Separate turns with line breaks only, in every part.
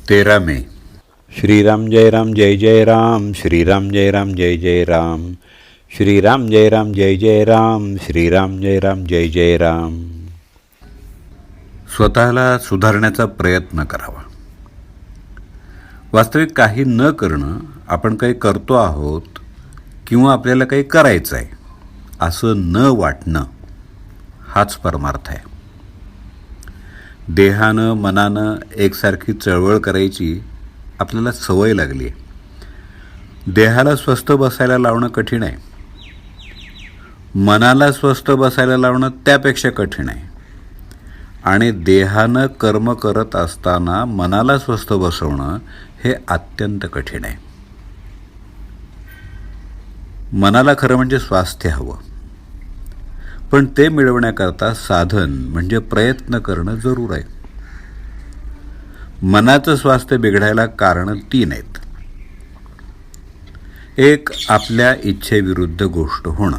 13 मे.
श्रीराम जय राम जय जय राम, श्रीराम जय राम जय जय राम, श्रीराम जय राम जय जय राम, श्रीराम जय राम जय जय राम.
स्वतःला सुधारण्याचा प्रयत्न करावा. वास्तविक काही न करणं, आपण काही करतो आहोत किंवा आपल्याला काही करायचं आहे असं न वाटणं, हाच परमार्थ आहे. देहानं मनानं एकसारखी चळवळ करायची आपल्याला सवय लागली आहे. देहाला स्वस्थ बसायला लावणं कठीण आहे, मनाला स्वस्थ बसायला लावणं त्यापेक्षा कठीण आहे, आणि देहानं कर्म करत असताना मनाला स्वस्थ बसवणं हे अत्यंत कठीण आहे. मनाला खरं म्हणजे स्वास्थ्य हवं, पण ते मिळवण्याकरता साधन म्हणजे प्रयत्न करणं जरूर आहे. मनाचं स्वास्थ्य बिघडायला कारणं 3 आहेत. 1. आपल्या इच्छेविरुद्ध गोष्ट होणं.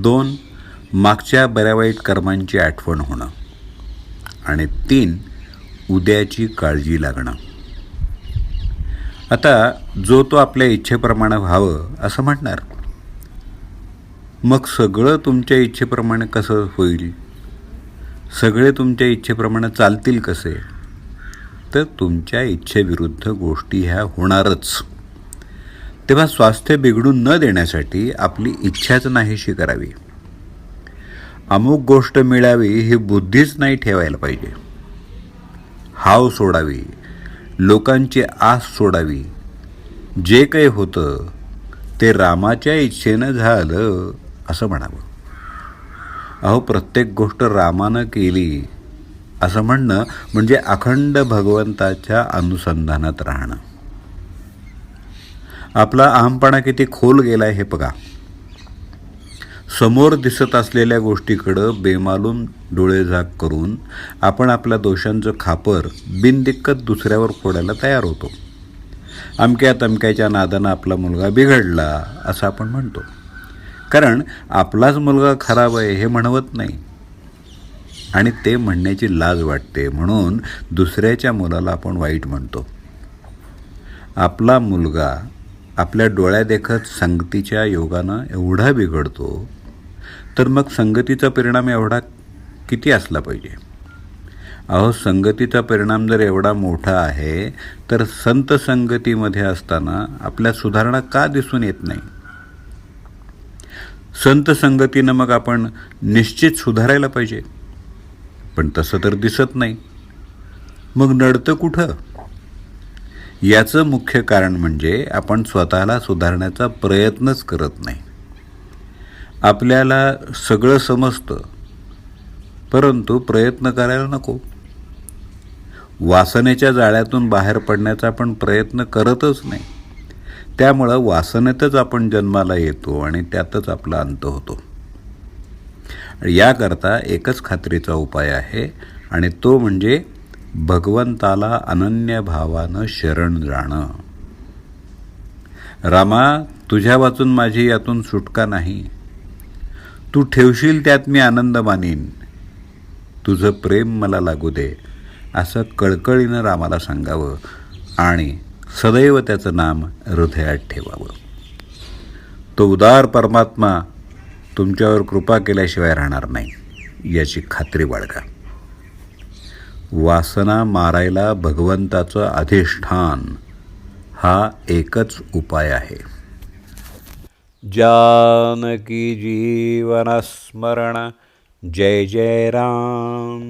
2. मागच्या बऱ्या वाईट कर्मांची आठवण होणं. आणि 3. उद्याची काळजी लागणं. आता जो तो आपल्या इच्छेप्रमाणे व्हावं असं म्हणणार, मग सगळं तुमच्या इच्छेप्रमाणे कसं होईल? सगळे तुमच्या इच्छेप्रमाणे चालतील कसे? तर तुमच्या इच्छेविरुद्ध गोष्टी ह्या होणारच. तेव्हा स्वास्थ्य बिघडून न देण्यासाठी आपली इच्छाच नाहीशी करावी. अमुक गोष्ट मिळावी ही बुद्धीच नाही ठेवायला पाहिजे. हाव सोडावी, लोकांची आस सोडावी. जे काही होतं ते रामाच्या इच्छेनं झालं असं म्हणावं. अहो, प्रत्येक गोष्ट रामानं केली असं म्हणणं म्हणजे अखंड भगवंताच्या अनुसंधानात राहणं. आपला अहमपणा किती खोल गेलाय हे बघा. समोर दिसत असलेल्या गोष्टीकडं बेमालूम डोळे झाक करून आपण आपल्या दोषांचं खापर बिनदिक्कत दुसऱ्यावर फोडायला तयार होतो. अमक्या तमक्याच्या नादानं आपला मुलगा बिघडला असं आपण म्हणतो, कारण आपलाच मुलगा खराब आहे हे म्हणवत नाही, आणि ते म्हणण्याची लाज वाटते म्हणून दुसऱ्याच्या मुलाला आपण वाईट म्हणतो. आपला मुलगा आपल्या डोळ्यादेखत संगतीच्या योगानं एवढा बिघडतो, तर मग संगतीचा परिणाम एवढा किती असला पाहिजे? अहो, संगतीचा परिणाम जर एवढा मोठा आहे तर संत संगतीमध्ये असताना आपल्या सुधारणा का दिसून येत नाही? संत संगतीनं मग आपण निश्चित सुधारायला पाहिजे, पण तसं तर दिसत नाही. मग नडतं कुठं? याचं मुख्य कारण म्हणजे आपण स्वतःला सुधारण्याचा प्रयत्नच करत नाही. आपल्याला सगळं समजतं, परंतु प्रयत्न करायला नको. वासनेच्या जाळ्यातून बाहेर पडण्याचा आपण प्रयत्न करतच नाही. त्यामुळं वासनेतच आपण जन्माला येतो आणि त्यातच आपला अंत होतो. याकरता एकच खात्रीचा उपाय आहे, आणि तो म्हणजे भगवंताला अनन्य भावानं शरण जाणं. रामा, तुझ्या वाचून माझी यातून सुटका नाही. तू ठेवशील त्यात मी आनंद मानीन. तुझं प्रेम मला लागू दे असं कळकळीनं रामाला सांगावं आणि सदैव त्याचं नाम हृदयात ठेवावं. तो उदार परमात्मा तुमच्यावर कृपा केल्याशिवाय राहणार नाही याची खात्री बाळगा. वासना मारायला भगवंताचं अधिष्ठान हा एकच उपाय आहे.
जानकी जीवन स्मरण जय जय राम.